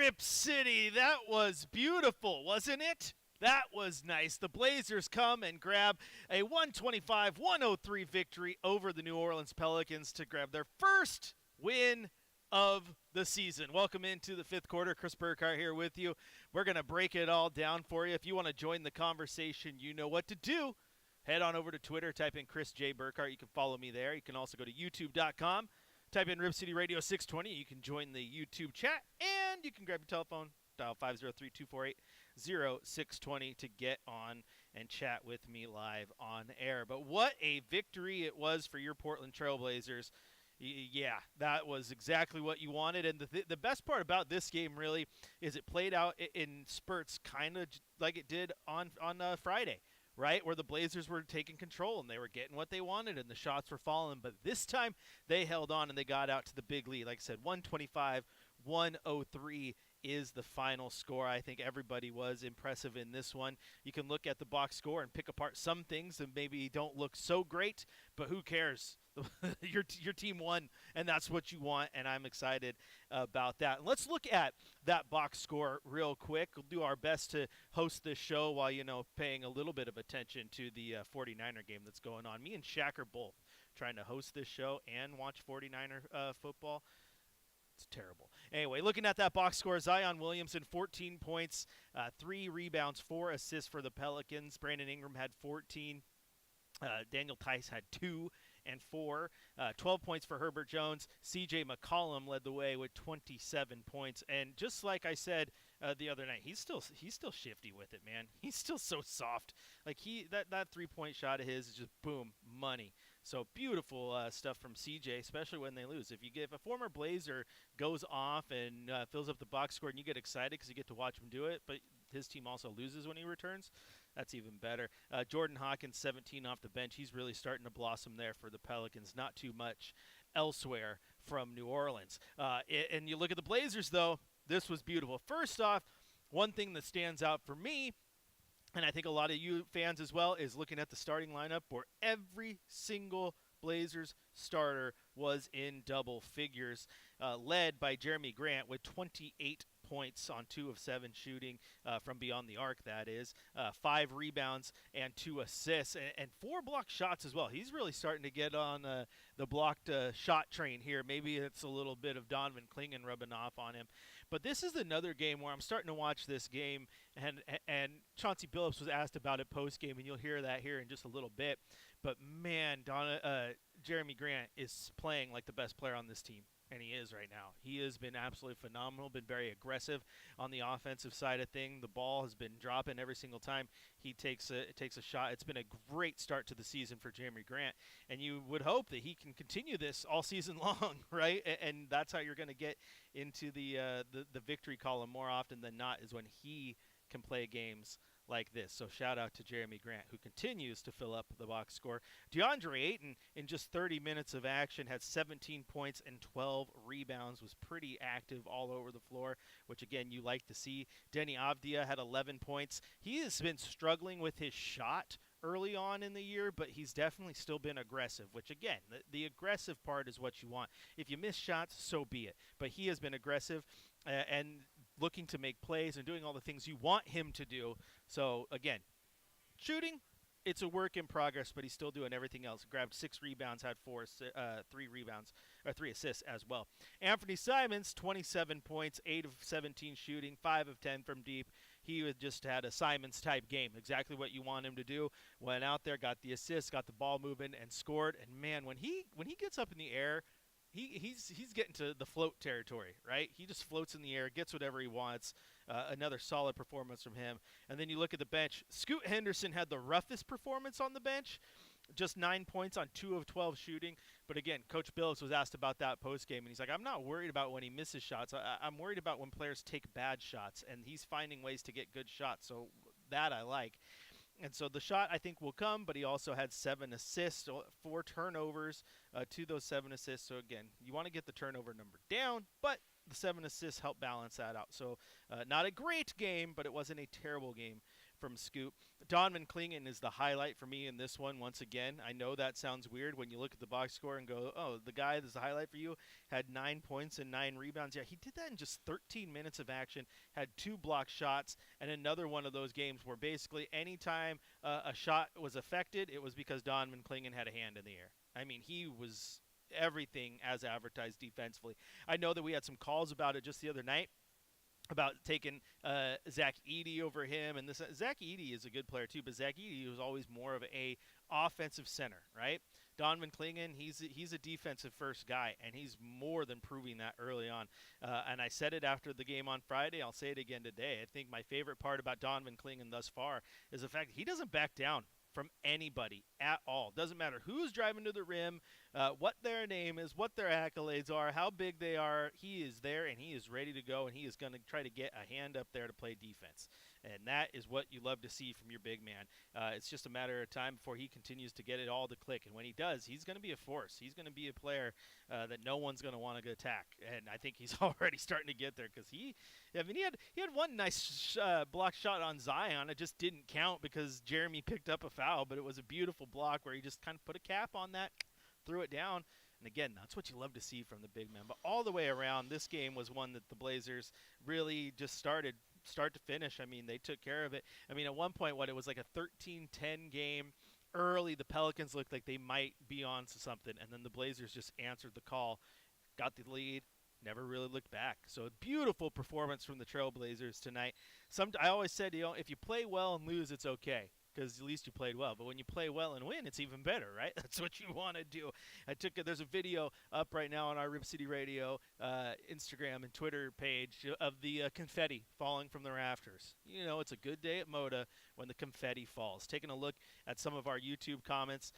Rip City. That was beautiful, wasn't it? That was nice. The Blazers come and grab a 125-103 victory over the New Orleans Pelicans to grab their first win of the season. Welcome into the fifth quarter. Chris Burkhardt here with you. We're going to break it all down for you. If you want to join the conversation, you know what to do. Head on over to Twitter, type in Chris J. Burkhardt. You can follow me there. You can also go to youtube.com. Type in Rip City Radio 620. You can join the YouTube chat, and you can grab your telephone, dial 503-248-0620 to get on and chat with me live on air. But what a victory it was for your Portland Trailblazers. Yeah, that was exactly what you wanted. And the best part about this game, really, is it played out in spurts kind of like it did on Friday. Right, where the Blazers were taking control and they were getting what they wanted and the shots were falling. But this time they held on and they got out to the big lead. Like I said, 125-103 is the final score. I think everybody was impressive in this one. You can look at the box score and pick apart some things that maybe don't look so great, but who cares? your team won, and that's what you want, and I'm excited about that. And let's look at that box score real quick. We'll do our best to host this show while, paying a little bit of attention to the 49er game that's going on. Me and Shaq are both trying to host this show and watch 49er football. It's terrible. Anyway, looking at that box score, Zion Williamson, 14 points, 3 rebounds, 4 assists for the Pelicans. Brandon Ingram had 14. Daniel Tice had 2 and 4. 12 points for Herbert Jones. C.J. McCollum led the way with 27 points. And just like I said the other night, he's still shifty with it, man. He's still so soft. Like that 3-point shot of his is just boom, money. So beautiful stuff from CJ, especially when they lose. If a former Blazer goes off and fills up the box score and you get excited because you get to watch him do it, but his team also loses when he returns, that's even better. Jordan Hawkins, 17 off the bench. He's really starting to blossom there for the Pelicans. Not too much elsewhere from New Orleans. And you look at the Blazers, though, this was beautiful. First off, one thing that stands out for me, and I think a lot of you fans as well, is looking at the starting lineup where every single Blazers starter was in double figures, led by Jeremy Grant with 28 points on 2 of 7 shooting from beyond the arc, that is. 5 rebounds and 2 assists and 4 blocked shots as well. He's really starting to get on the blocked shot train here. Maybe it's a little bit of Donovan Clingan rubbing off on him. But this is another game where I'm starting to watch this game, and Chauncey Billups was asked about it post-game, and you'll hear that here in just a little bit. But, man, Jeremy Grant is playing like the best player on this team. And he is right now. He has been absolutely phenomenal, been very aggressive on the offensive side of things. The ball has been dropping every single time he takes a shot. It's been a great start to the season for Jeremy Grant, and you would hope that he can continue this all season long, right? And that's how you're going to get into the victory column more often than not, is when he can play games like this. So shout out to Jeremy Grant, who continues to fill up the box score. DeAndre Ayton, in just 30 minutes of action, had 17 points and 12 rebounds, was pretty active all over the floor, which, again, you like to see. Denny Avdia had 11 points. He has been struggling with his shot early on in the year, but he's definitely still been aggressive, which, again, the aggressive part is what you want. If you miss shots, so be it. But he has been aggressive and looking to make plays and doing all the things you want him to do. So, again, shooting, it's a work in progress, but he's still doing everything else. Grabbed 6 rebounds, had 3 assists as well. Anthony Simons, 27 points, 8 of 17 shooting, 5 of 10 from deep. He just had a Simons-type game, exactly what you want him to do. Went out there, got the assist, got the ball moving, and scored. And, man, when he gets up in the air, he's getting to the float territory, right? He just floats in the air, gets whatever he wants. Another solid performance from him. And then you look at the bench. Scoot Henderson had the roughest performance on the bench, just 9 points on 2 of 12 shooting. But again, Coach Billups was asked about that postgame, and he's like, I'm not worried about when he misses shots. I'm worried about when players take bad shots, and he's finding ways to get good shots. So that I like. And so the shot, I think, will come, but he also had 7 assists, 4 turnovers to those 7 assists. So, again, you want to get the turnover number down, but the 7 assists help balance that out. So not a great game, but it wasn't a terrible game from Scoop. Donovan Clingan is the highlight for me in this one once again. I know that sounds weird when you look at the box score and go, oh, the guy that's the highlight for you had 9 points and 9 rebounds. Yeah, he did that in just 13 minutes of action, had 2 block shots, and another one of those games where basically anytime a shot was affected, it was because Donovan Clingan had a hand in the air. I mean, he was everything as advertised defensively. I know that we had some calls about it just the other night, about taking Zach Edey over him, and this Zach Edey is a good player too, but Zach Edey was always more of a offensive center, right? Donovan Clingan, he's a defensive first guy, and he's more than proving that early on. And I said it after the game on Friday. I'll say it again today. I think my favorite part about Donovan Clingan thus far is the fact that he doesn't back down from anybody at all. Doesn't matter who's driving to the rim, what their name is, what their accolades are, how big they are. He is there, and he is ready to go, and he is going to try to get a hand up there to play defense. And that is what you love to see from your big man. It's just a matter of time before he continues to get it all to click. And when he does, he's going to be a force. He's going to be a player that no one's going to want to attack. And I think he's already starting to get there because he had one nice block shot on Zion. It just didn't count because Jeremy picked up a foul, but it was a beautiful block where he just kind of put a cap on that, threw it down. And again, that's what you love to see from the big man. But all the way around, this game was one that the Blazers really just start to finish. I mean, they took care of it. I mean, at one point, it was like a 13-10 game. Early, the Pelicans looked like they might be on to something, and then the Blazers just answered the call, got the lead, never really looked back. So a beautiful performance from the Trailblazers tonight. I always said, if you play well and lose, it's okay, because at least you played well. But when you play well and win, it's even better, right? That's what you want to do. There's a video up right now on our Rip City Radio Instagram and Twitter page of the confetti falling from the rafters. It's a good day at Moda when the confetti falls. Taking a look at some of our YouTube comments.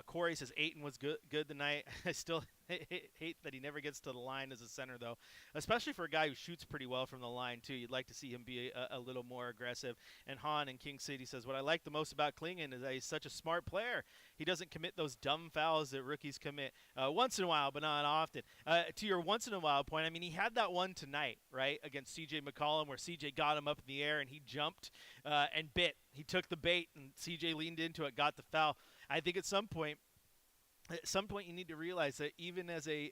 Corey says Ayton was good tonight. I still hate that he never gets to the line as a center, though, especially for a guy who shoots pretty well from the line, too. You'd like to see him be a little more aggressive. And Han in King City says, what I like the most about Clingan is that he's such a smart player. He doesn't commit those dumb fouls that rookies commit once in a while, but not often. To your once in a while point, I mean, he had that one tonight, right, against C.J. McCollum where C.J. got him up in the air and he jumped and bit. He took the bait and C.J. leaned into it, got the foul. I think at some point you need to realize that even as a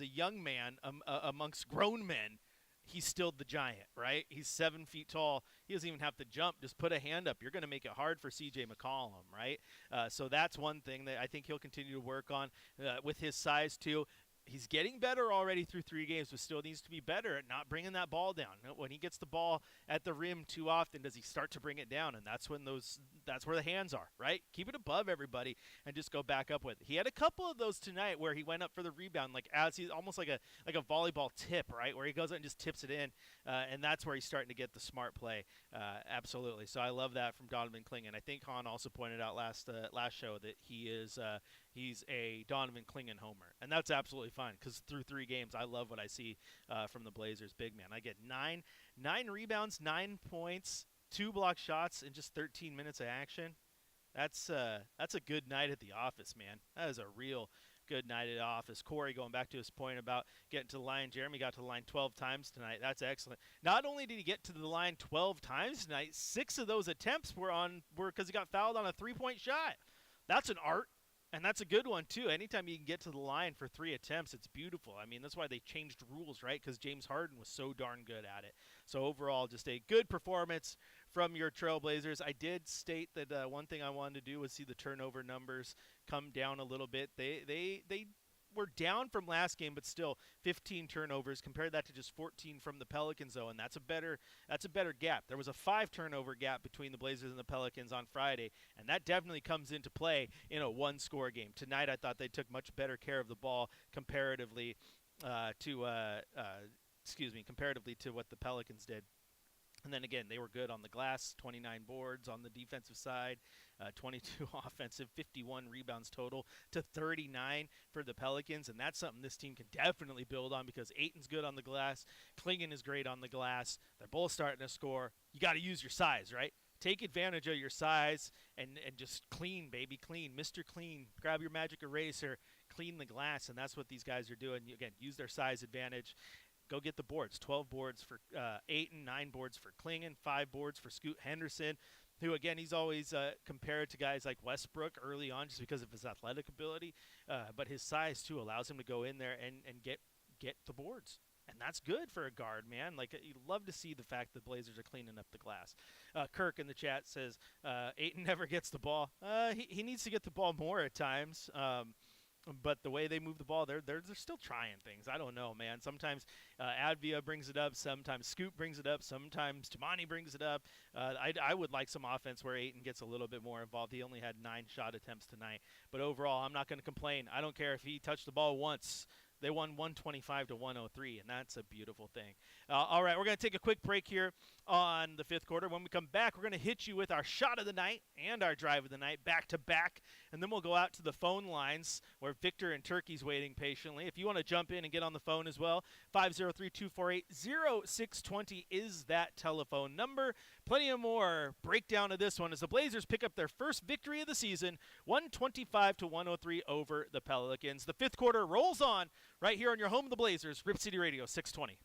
young man amongst grown men, he's still the giant, right? He's 7 feet tall. He doesn't even have to jump. Just put a hand up. You're going to make it hard for C.J. McCollum, right? So that's one thing that I think he'll continue to work on with his size too. He's getting better already through 3 games, but still needs to be better at not bringing that ball down. When he gets the ball at the rim too often, does he start to bring it down? And that's where the hands are, right? Keep it above everybody and just go back up with it. He had a couple of those tonight where he went up for the rebound, like as he's almost like a volleyball tip, right? Where he goes out and just tips it in, and that's where he's starting to get the smart play. Absolutely. So I love that from Donovan Clingan. I think Han also pointed out last show that he's a Donovan Clingan homer, and that's absolutely fine because through 3 games, I love what I see from the Blazers big man. I get nine rebounds, 9 points, 2 block shots in just 13 minutes of action. That's a good night at the office, man. That is a real good night at the office. Corey, going back to his point about getting to the line, Jeremy got to the line 12 times tonight. That's excellent. Not only did he get to the line 12 times tonight, 6 of those attempts were because he got fouled on a 3-point shot. That's an art. And that's a good one, too. Anytime you can get to the line for 3 attempts, it's beautiful. I mean, that's why they changed rules, right? Because James Harden was so darn good at it. So overall, just a good performance from your Trailblazers. I did state that one thing I wanted to do was see the turnover numbers come down a little bit. They were down from last game, but still 15 turnovers. Compare that to just 14 from the Pelicans, though, and that's a better gap. There was a 5 turnover gap between the Blazers and the Pelicans on Friday, and that definitely comes into play in a 1-score game. Tonight, I thought they took much better care of the ball comparatively to what the Pelicans did. And then again, they were good on the glass, 29 boards on the defensive side, 22 offensive, 51 rebounds total to 39 for the Pelicans. And that's something this team can definitely build on because Ayton's good on the glass. Clingan is great on the glass. They're both starting to score. You got to use your size, right? Take advantage of your size and just clean, baby, clean. Mr. Clean, grab your magic eraser, clean the glass. And that's what these guys are doing. Again, use their size advantage. Go get the boards. 12 boards for Ayton, 9 boards for Klingon, 5 boards for Scoot Henderson, who, again, he's always compared to guys like Westbrook early on just because of his athletic ability. But his size, too, allows him to go in there and get the boards. And that's good for a guard, man. Like, you love to see the fact the Blazers are cleaning up the glass. Kirk in the chat says, Ayton never gets the ball. He needs to get the ball more at times. But the way they move the ball, they're still trying things. I don't know, man. Sometimes Advia brings it up. Sometimes Scoop brings it up. Sometimes Tamani brings it up. I would like some offense where Ayton gets a little bit more involved. He only had 9 shot attempts tonight. But overall, I'm not going to complain. I don't care if he touched the ball once. They won 125 to 103, and that's a beautiful thing. All right, we're going to take a quick break here on the 5th quarter. When we come back, we're going to hit you with our shot of the night and our drive of the night back to back, and then we'll go out to the phone lines where Victor and Turkey's waiting patiently. If you want to jump in and get on the phone as well, 503-248-0620 is that telephone number. Plenty of more breakdown of this one as the Blazers pick up their first victory of the season, 125 to 103 over the Pelicans. The 5th quarter rolls on right here on your home of the Blazers, Rip City Radio 620.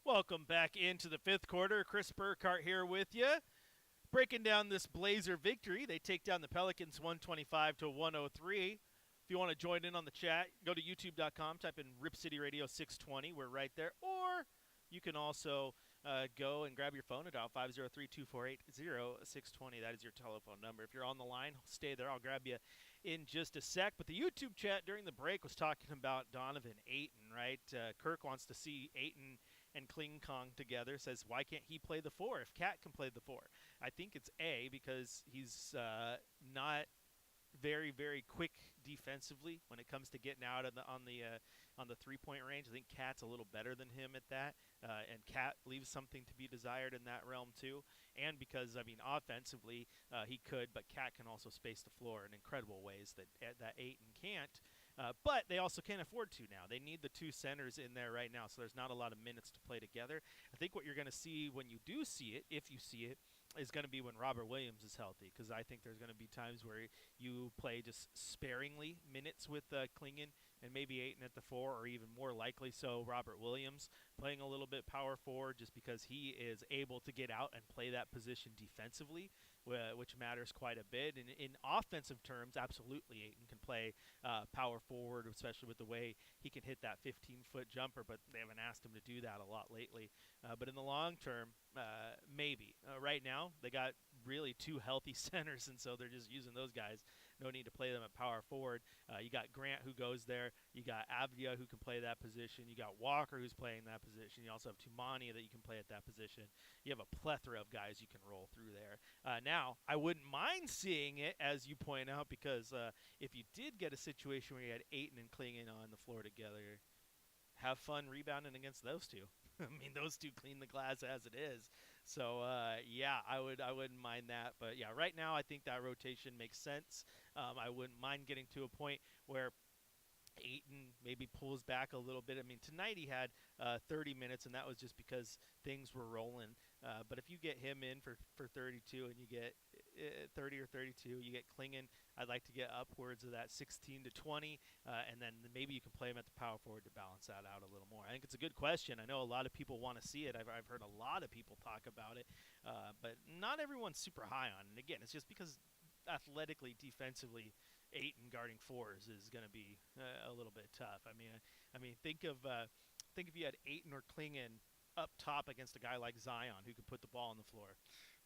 Welcome back into the fifth quarter. Chris Burkhardt here with you. Breaking down this Blazer victory. They take down the Pelicans 125 to 103. If you want to join in on the chat, go to youtube.com, type in Rip City Radio 620. We're right there. Or you can also go and grab your phone and dial 503-248-0620. That is your telephone number. If you're on the line, stay there. I'll grab you in just a sec. But the YouTube chat during the break was talking about Donovan Ayton, right? Kirk wants to see Ayton and Kling Kong together, says, why can't he play the four if Cat can play the four? I think it's A, because he's not very, very quick defensively when it comes to getting out on the three-point range. I think Cat's a little better than him at that, and Cat leaves something to be desired in that realm too. And because, I mean, offensively he could, but Cat can also space the floor in incredible ways that Ayton can't. But they also can't afford to now. They need the two centers in there right now, so there's not a lot of minutes to play together. I think what you're going to see when you do see it, if you see it, is going to be when Robert Williams is healthy, because I think there's going to be times where you play just sparingly minutes with Klingon and maybe Ayton at the four, or even more likely so Robert Williams playing a little bit power forward, just because he is able to get out and play that position defensively, which matters quite a bit. And in offensive terms, absolutely Ayton can play power forward, especially with the way he can hit that 15-foot jumper, but they haven't asked him to do that a lot lately. But in the long term, maybe. Right now, they got really two healthy centers, and so they're just using those guys. No need to play them at power forward. You got Grant, who goes there. You got Avdia, who can play that position. You got Walker, who's playing that position. You also have Tumani that you can play at that position. You have a plethora of guys you can roll through there. Now, I wouldn't mind seeing it, as you point out, because if you did get a situation where you had Ayton and Klingon on the floor together, have fun rebounding against those two. I mean, those two clean the glass as it is. So, yeah, I wouldn't mind that. But, yeah, right now I think that rotation makes sense. I wouldn't mind getting to a point where Ayton maybe pulls back a little bit. I mean, tonight he had 30 minutes, and that was just because things were rolling. But if you get him in for 32 and you get 30 or 32, you get Klingon, I'd like to get upwards of that 16 to 20, and then maybe you can play him at the power forward to balance that out a little more. I think it's a good question. I know a lot of people want to see it. I've heard a lot of people talk about it, but not everyone's super high on it. And again, it's just because athletically, defensively, Ayton guarding fours is going to be a little bit tough. I mean, think if you had Ayton or Klingon up top against a guy like Zion who could put the ball on the floor.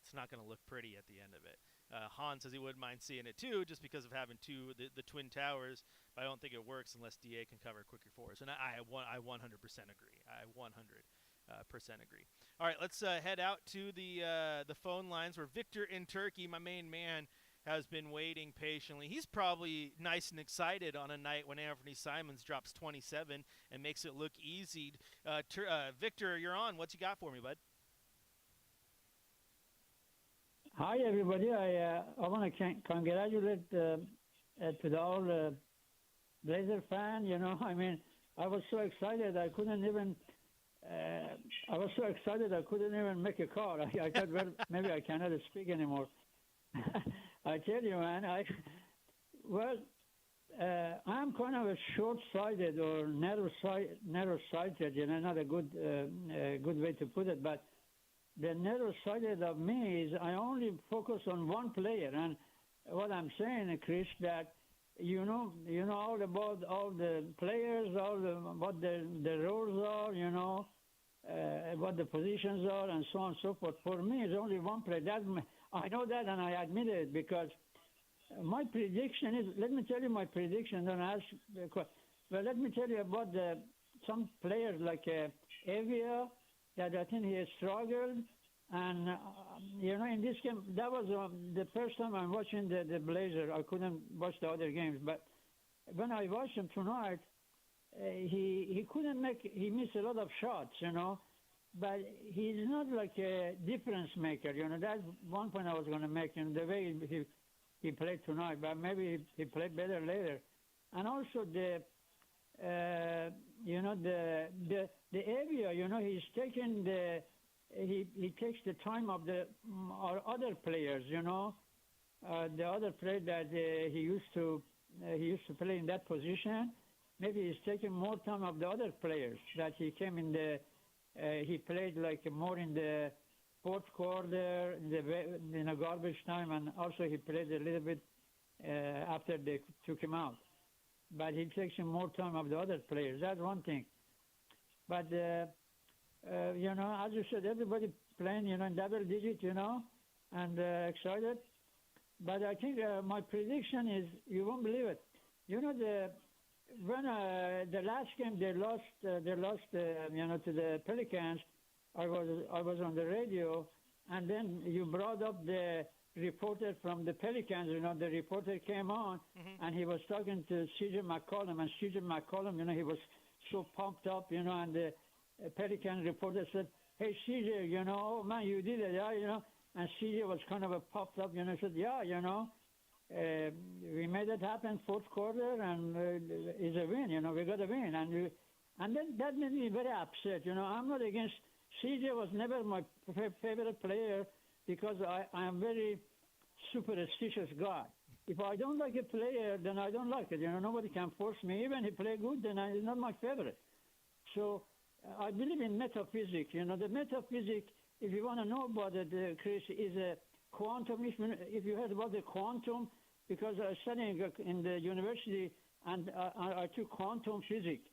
It's not going to look pretty at the end of it. Han says he wouldn't mind seeing it too, just because of having the twin towers. But I don't think it works unless DA can cover quicker fours. And I 100% agree. I 100% agree. All right, let's head out to the phone lines where Victor in Turkey, my main man, has been waiting patiently. He's probably nice and excited on a night when Anthony Simons drops 27 and makes it look easy. Victor, you're on. What you got for me, bud? Hi, everybody. I want to congratulate to the all Blazer fan. You know, I mean, I was so excited I couldn't even. Make a call. I thought, well, maybe I cannot speak anymore. I tell you, man, I'm kind of a short-sighted or narrow-sighted, you know, not a good way to put it, but the narrow-sighted of me is I only focus on one player, and what I'm saying, Chris, that you know all about all the players, what the roles are, you know, what the positions are, and so on and so forth. For me, it's only one player. I know that, and I admit it, because my prediction is, let me tell you my prediction, and ask the question. Well, let me tell you about some players like Avia, that I think he has struggled. And, you know, in this game, that was the first time I'm watching the Blazer. I couldn't watch the other games. But when I watched him tonight, he missed a lot of shots, you know. But he's not like a difference maker, you know. That's one point I was going to make, you know, the way he played tonight. But maybe he played better later. And also the area, you know, he's taking he takes the time of our other players, you know, the other player that he used to play in that position. Maybe he's taking more time of the other players that he came in the He played like more in the fourth quarter, in the garbage time, and also he played a little bit after they took him out. But he takes more time of the other players. That's one thing. But as you said, everybody playing, in double digit, and excited. But I think my prediction is, you won't believe it. When the last game they lost, to the Pelicans, I was on the radio, and then you brought up the reporter from the Pelicans. The reporter came on, and he was talking to C.J. McCollum, and C.J. McCollum, he was so pumped up, and the Pelican reporter said, "Hey, C.J., oh man, you did it, yeah, And C.J. was kind of puffed up, said, "Yeah, we made it happen fourth quarter, and it's a win, we got a win." And then that made me very upset, I'm not against, C.J. was never my favorite player because I am very superstitious guy. If I don't like a player, then I don't like it, nobody can force me. Even if he play good, then he's not my favorite. So I believe in metaphysics, the metaphysics, if you want to know about it, Chris, is a quantum. If you heard about the quantum, because I was studying in the university and I took quantum physics.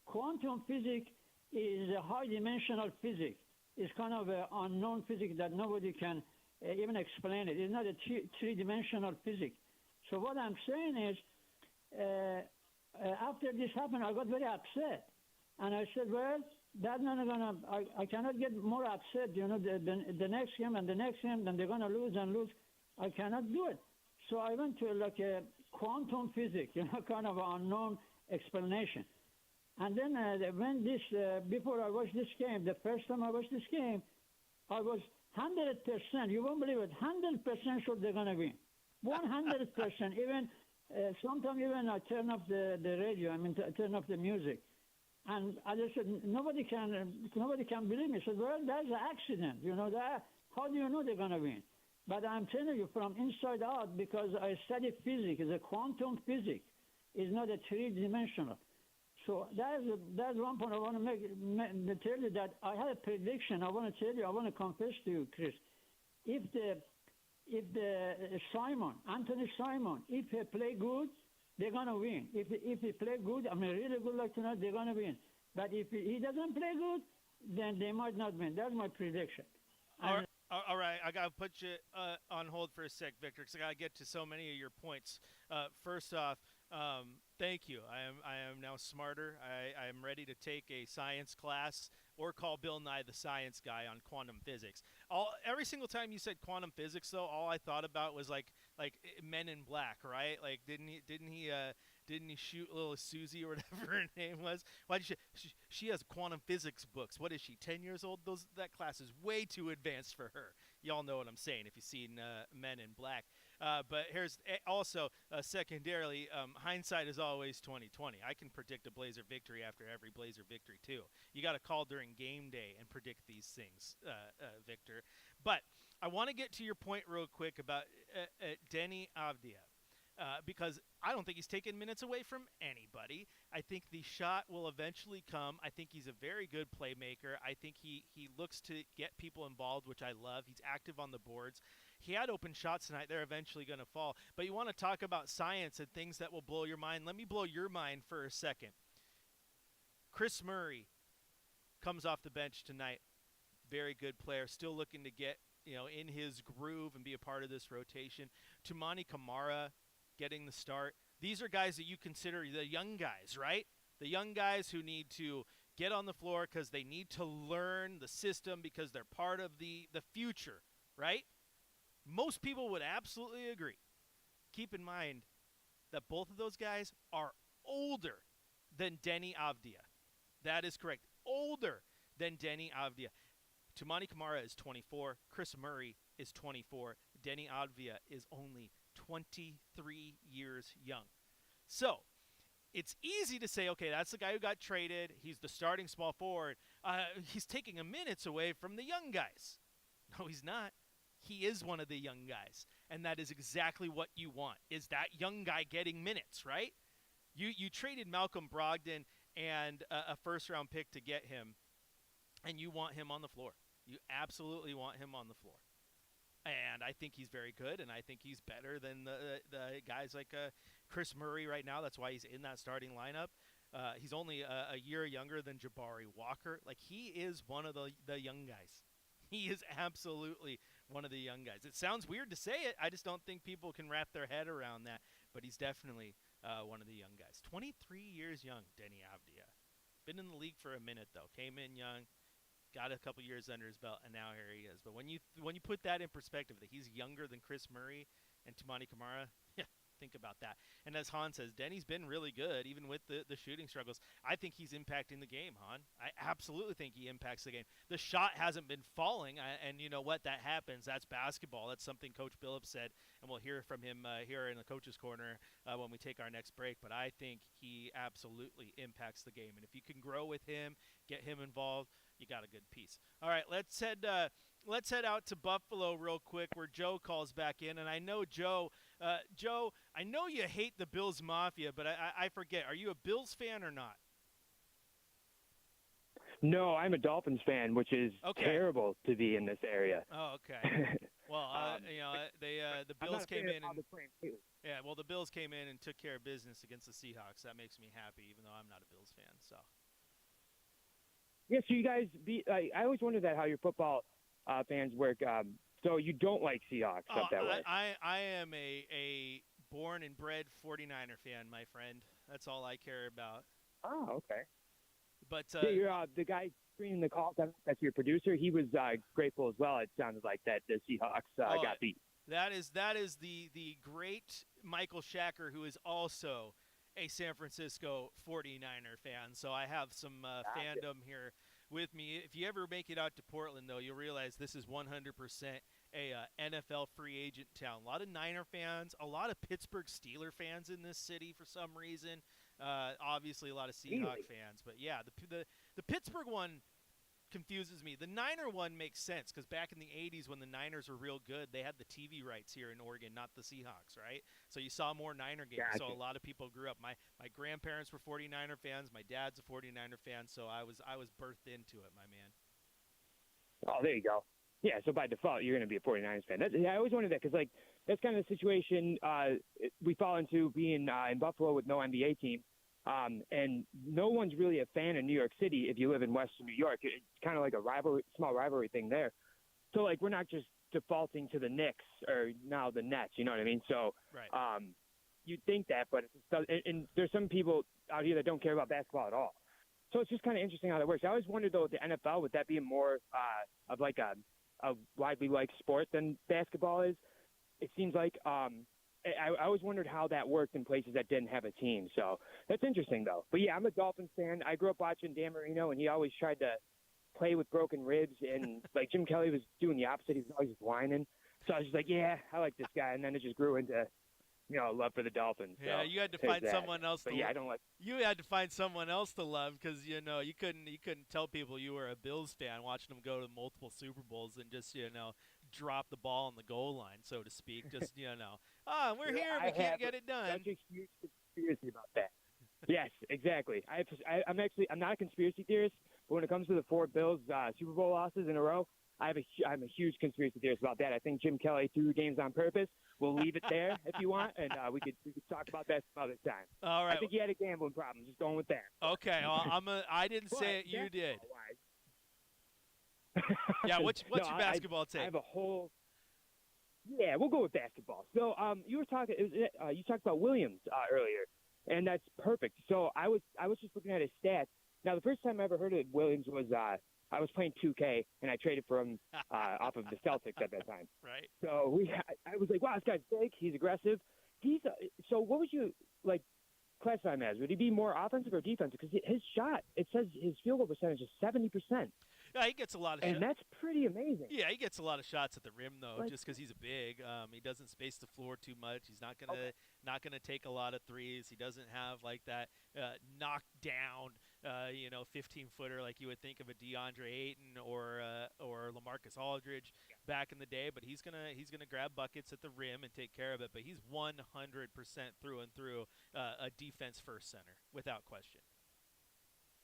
Quantum physics is a high-dimensional physics. It's kind of an unknown physics that nobody can even explain it. It's not a three-dimensional physics. So what I'm saying is, after this happened, I got very upset. And I said, well, that's not gonna. I cannot get more upset. The next game and the next game, then they're gonna lose and lose. I cannot do it. So I went to like a quantum physics, kind of an unknown explanation. And then when before I watched this game, the first time I watched this game, I was 100%. You won't believe it. 100% sure they're gonna win. 100%. Even sometimes even I turn off the radio. Turn off the music. And I just said, nobody can believe me. I said, well, that's an accident. How do you know they're going to win? But I'm telling you from inside out, because I study physics. It's a quantum physics. It's not a three-dimensional. So that's one point I want to tell you, that I had a prediction. I want to tell you, I want to confess to you, Chris. If Anthony Simon, if he play good, they're going to win. If he play good, really good like tonight, they're going to win. But if he doesn't play good, then they might not win. That's my prediction. All right. I got to put you on hold for a sec, Victor, because I got to get to so many of your points. First off, thank you. I am now smarter. I am ready to take a science class or call Bill Nye the Science Guy on quantum physics. Every single time you said quantum physics, though, all I thought about was like Men in Black, right? Like didn't he shoot little Susie or whatever her name was? Why did she has quantum physics books. What is she, 10 years old? That class is way too advanced for her. Y'all know what I'm saying if you've seen Men in Black. But here's also secondarily, hindsight is always 20/20. I can predict a Blazer victory after every Blazer victory too. You got to call during game day and predict these things, Victor. But I want to get to your point real quick about Deni Avdija. Because I don't think he's taken minutes away from anybody. I think the shot will eventually come. I think he's a very good playmaker. I think he looks to get people involved, which I love. He's active on the boards. He had open shots tonight. They're eventually going to fall. But you want to talk about science and things that will blow your mind. Let me blow your mind for a second. Chris Murray comes off the bench tonight. Very good player. Still looking to get in his groove and be a part of this rotation. Toumani Camara getting the start. These are guys that you consider the young guys, right? The young guys who need to get on the floor because they need to learn the system because they're part of the future, right? Most people would absolutely agree. Keep in mind that both of those guys are older than Deni Avdija. That is correct. Older than Deni Avdija. Toumani Camara is 24. Chris Murray is 24. Deni Avdija is only 23 years young. So it's easy to say, okay, that's the guy who got traded. He's the starting small forward. He's taking minutes away from the young guys. No, he's not. He is one of the young guys. And that is exactly what you want, is that young guy getting minutes, right? You traded Malcolm Brogdon and a first-round pick to get him. and you want him on the floor. You absolutely want him on the floor. And I think he's very good, and I think he's better than the guys like Chris Murray right now. That's why he's in that starting lineup. He's only a year younger than Jabari Walker. Like, he is one of the young guys. He is absolutely one of the young guys. It sounds weird to say it. I just don't think people can wrap their head around that. But he's definitely one of the young guys. 23 years young, Denny Avdia. Been in the league for a minute, though. Came in young. Got a couple years under his belt, and now here he is. But when you put that in perspective, that he's younger than Chris Murray and Toumani Camara, yeah, think about that. And as Han says, Denny's been really good, even with the shooting struggles. I think he's impacting the game, Han. I absolutely think he impacts the game. The shot hasn't been falling, and you know what? That happens. That's basketball. That's something Coach Billups said, and we'll hear from him here in the Coach's Corner when we take our next break. But I think he absolutely impacts the game. And if you can grow with him, get him involved, you got a good piece. All right, let's head out to Buffalo real quick, where Joe calls back in. And I know Joe, I know you hate the Bills Mafia, but I forget. Are you a Bills fan or not? No, I'm a Dolphins fan, which is terrible to be in this area. Oh, okay. Well, the Bills came in and the Bills came in and took care of business against the Seahawks. That makes me happy, even though I'm not a Bills fan. So. Yeah, so you guys I always wondered that, how your football fans work. So you don't like Seahawks up that way? I am a born and bred 49er fan, my friend. That's all I care about. Oh, okay. But the guy screening the call, that's your producer. He was grateful as well. It sounded like that the Seahawks got beat. That is the great Michael Shacker, who is also a San Francisco 49er fan. So I have some fandom here with me. If you ever make it out to Portland, though, you'll realize this is 100% a NFL free agent town. A lot of Niner fans, a lot of Pittsburgh Steeler fans in this city for some reason. Obviously, a lot of Seahawk fans. But, yeah, the Pittsburgh one confuses me. The Niner one makes sense because back in the 80s when the Niners were real good, they had the TV rights here in Oregon, not the Seahawks, right? So you saw more Niner games. Gotcha. So a lot of people grew up. My grandparents were 49er fans. My dad's a 49er fan, so I was birthed into it, my man. Oh, there you go. Yeah, so by default, you're going to be a 49ers fan. I always wondered that because, like, that's kind of the situation we fall into being in Buffalo with no NBA team. And no one's really a fan of New York City if you live in Western New York. It's kind of like a small rivalry thing there. So, like, we're not just defaulting to the Knicks or now the Nets, you know what I mean? So, right. You'd think that, but and there's some people out here that don't care about basketball at all. So it's just kind of interesting how that works. I always wondered, though, with the NFL, would that be more of like a widely liked sport than basketball is? It seems like I always wondered how that worked in places that didn't have a team. So that's interesting, though. But, yeah, I'm a Dolphins fan. I grew up watching Dan Marino, and he always tried to play with broken ribs. And, like, Jim Kelly was doing the opposite. He was always just whining. So I was just like, yeah, I like this guy. And then it just grew into, love for the Dolphins. Yeah, so you had to find someone else. But, yeah, I don't like. You had to find someone else to love because, you couldn't tell people you were a Bills fan watching them go to multiple Super Bowls and just, drop the ball on the goal line, so to speak. Just, we're here, we can't get it done. Such a huge conspiracy about that. Yes, exactly. I'm not a conspiracy theorist, but when it comes to the 4 Bills Super Bowl losses in a row, I'm a huge conspiracy theorist about that. I think Jim Kelly threw games on purpose. We'll leave it there if you want, and we could talk about that some other time. All right. I think he had a gambling problem. Just going with that. Okay, well, I didn't say it. You did. Yeah, what's your basketball take? I have a whole. Yeah, we'll go with basketball. So, you were talking. You talked about Williams earlier, and that's perfect. So I was just looking at his stats. Now, the first time I ever heard of Williams was I was playing 2K, and I traded for him off of the Celtics at that time. Right. So I was like, wow, this guy's big. He's aggressive. So what would you classify him as? Would he be more offensive or defensive? Because his shot, it says his field goal percentage is 70%. Yeah, he gets a lot of shots. And that's pretty amazing. Yeah, he gets a lot of shots at the rim, though, just because he's a big. He doesn't space the floor too much. He's not gonna take a lot of threes. He doesn't have like that knockdown, 15-footer like you would think of a DeAndre Ayton or LaMarcus Aldridge back in the day. But he's gonna grab buckets at the rim and take care of it. But he's 100% through and through a defense-first center without question.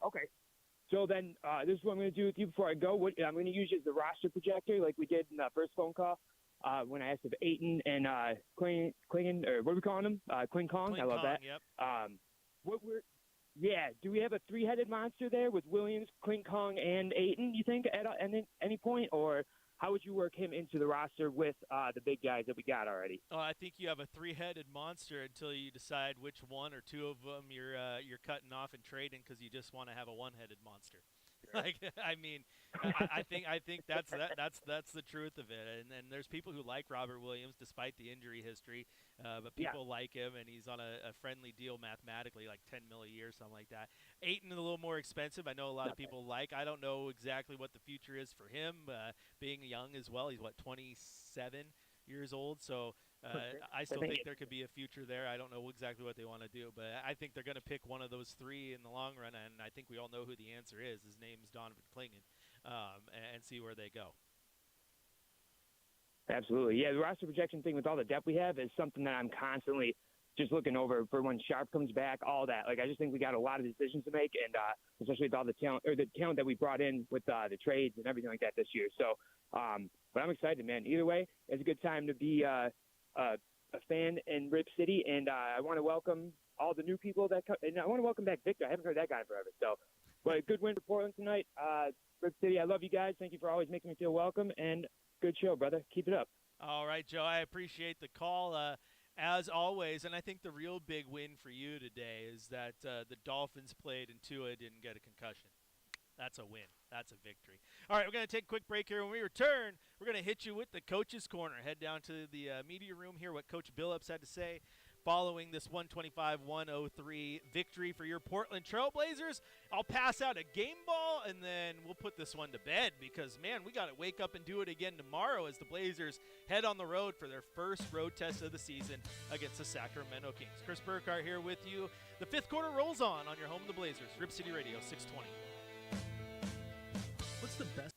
Okay. So then, this is what I'm going to do with you before I go. I'm going to use you as the roster projector, like we did in the first phone call when I asked if Aiton and Klingen, or what are we calling him? Kling Kong. I love that. Yep. Do we have a three-headed monster there with Williams, Kling Kong, and Aiton? You think at any point, or how would you work him into the roster with the big guys that we got already? Oh, I think you have a three-headed monster until you decide which one or two of them you're cutting off and trading because you just want to have a one-headed monster. Like, I mean, I think that's the truth of it. And there's people who like Robert Williams despite the injury history, but people like him, and he's on a friendly deal mathematically, like $10 million a year, something like that. Aiton is a little more expensive. I know a lot of people like. I don't know exactly what the future is for him, being young as well. He's 27 years old, so. I still think there could be a future there. I don't know exactly what they want to do, but I think they're going to pick one of those three in the long run, and I think we all know who the answer is. His name's Donovan Klingen, and see where they go. Absolutely. Yeah, the roster projection thing with all the depth we have is something that I'm constantly just looking over for when Sharp comes back, all that. Like, I just think we got a lot of decisions to make, and especially with all the talent that we brought in with the trades and everything like that this year. So, but I'm excited, man. Either way, it's a good time to be a fan in Rip City, and I want to welcome all the new people and I want to welcome back Victor. I haven't heard that guy in forever. So, but a good win for Portland tonight. Rip City, I love you guys. Thank you for always making me feel welcome, and good show, brother. Keep it up. All right, Joe, I appreciate the call as always, and I think the real big win for you today is that the Dolphins played and Tua didn't get a concussion. That's a win. That's a victory. All right, we're going to take a quick break here. When we return, we're going to hit you with the Coach's Corner. Head down to the media room, hear what Coach Billups had to say following this 125-103 victory for your Portland Trailblazers. I'll pass out a game ball, and then we'll put this one to bed because, man, we got to wake up and do it again tomorrow as the Blazers head on the road for their first road test of the season against the Sacramento Kings. Chris Burkhardt here with you. The fifth quarter rolls on your home of the Blazers. Rip City Radio 620. What's the best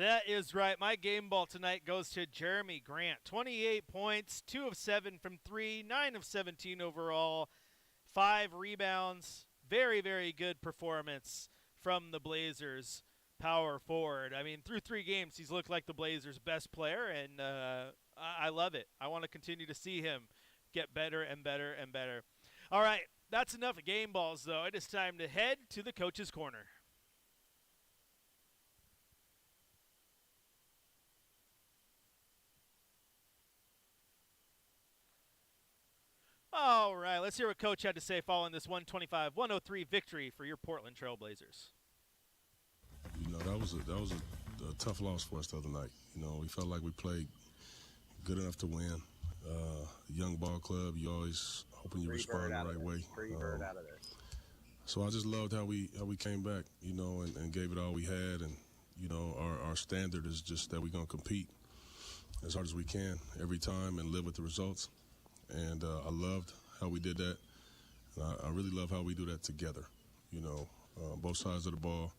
That is right. My game ball tonight goes to Jeremy Grant. 28 points, 2 of 7 from 3, 9 of 17 overall, 5 rebounds. Very, very good performance from the Blazers power forward. I mean, through 3 games, he's looked like the Blazers' best player, and I love it. I want to continue to see him get better and better and better. All right, that's enough of game balls, though. It is time to head to the Coach's Corner. All right, let's hear what Coach had to say following this 125-103 victory for your Portland Trail Blazers. You know, that was a tough loss for us the other night. You know, we felt like we played good enough to win. Young ball club, you always hoping you respond the right way. So I just loved how we came back, you know, and gave it all we had. And, you know, our standard is just that we're going to compete as hard as we can every time and live with the results. And I loved how we did that. And I really love how we do that together, you know, both sides of the ball.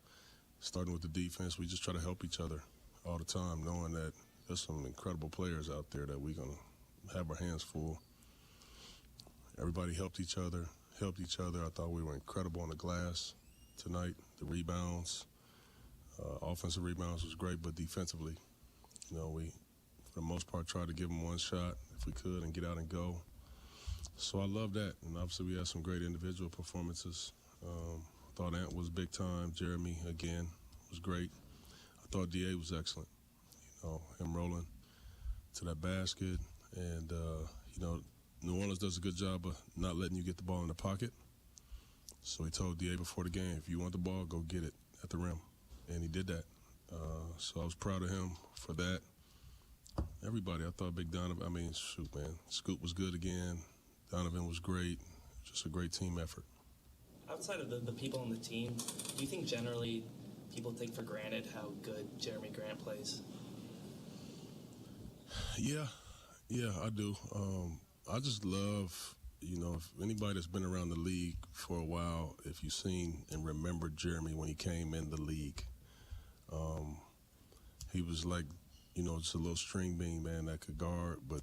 Starting with the defense, we just try to help each other all the time, knowing that there's some incredible players out there that we're going to have our hands full. Everybody helped each other. I thought we were incredible on the glass tonight. The rebounds, offensive rebounds was great, but defensively, you know, we, for the most part, tried to give them one shot if we could and get out and go. So I love that, and obviously we had some great individual performances. Thought Ant was big time. Jeremy, again, was great. I thought D.A. was excellent. You know, him rolling to that basket. And, you know, New Orleans does a good job of not letting you get the ball in the pocket. So he told D.A. before the game, if you want the ball, go get it at the rim. And he did that. So I was proud of him for that. Everybody, I thought Big Donovan, I mean, shoot, man. Scoot was good again. Donovan was great. Just a great team effort. Outside of the people on the team, do you think generally people take for granted how good Jeremy Grant plays? Yeah, I do. I just love, you know, if anybody that's been around the league for a while, if you've seen and remembered Jeremy when he came in the league, he was like, you know, just a little string bean, man, that could guard but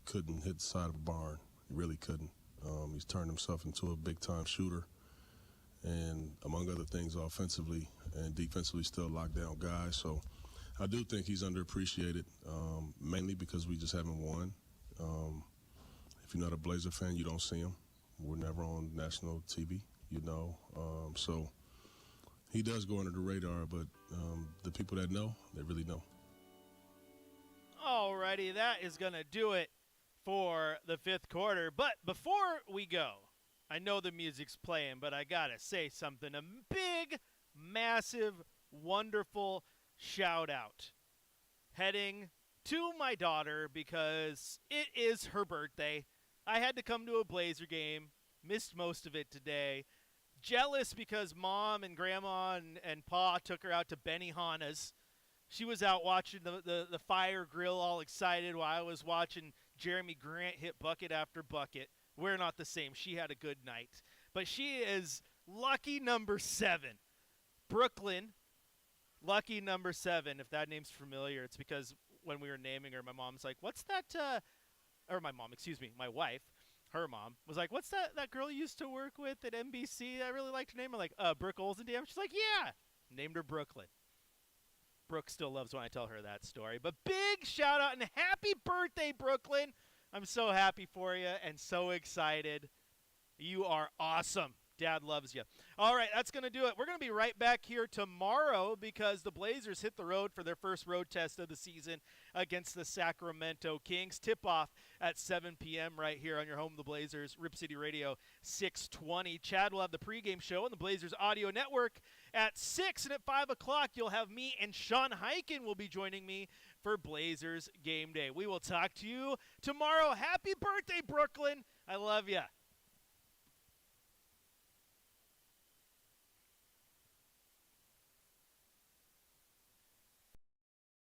couldn't hit the side of a barn. He really couldn't. He's turned himself into a big-time shooter. And among other things, offensively and defensively, still locked down guy. So I do think he's underappreciated, mainly because we just haven't won. If you're not a Blazer fan, you don't see him. We're never on national TV, you know. So he does go under the radar, but the people that know, they really know. Alrighty, that is going to do it for the 5th quarter. But before we go, I know the music's playing, but I got to say something. A big, massive, wonderful shout out heading to my daughter because it is her birthday. I had to come to a Blazer game, missed most of it today. Jealous because Mom and Grandma and Pa took her out to Benihana's. She was out watching the fire grill all excited while I was watching Jeremy Grant hit bucket after bucket. We're not the same. She had a good night. But she is lucky number 7. Brooklyn, lucky number 7. If that name's familiar, it's because when we were naming her, my mom's like, what's that? Or my mom, excuse me, my wife, her mom, was like, what's that girl you used to work with at NBC? I really liked her name. I'm like, Brooke Olsendam. She's like, yeah. Named her Brooklyn. Brooke still loves when I tell her that story. But big shout out and happy birthday, Brooklyn. I'm so happy for you and so excited. You are awesome. Dad loves you. All right, that's going to do it. We're going to be right back here tomorrow because the Blazers hit the road for their first road test of the season against the Sacramento Kings. Tip-off at 7 p.m. right here on your home of the Blazers, Rip City Radio 620. Chad will have the pregame show on the Blazers Audio Network at 6, and at 5 o'clock you'll have me and Sean Hyken will be joining me for Blazers Game Day. We will talk to you tomorrow. Happy birthday, Brooklyn. I love you.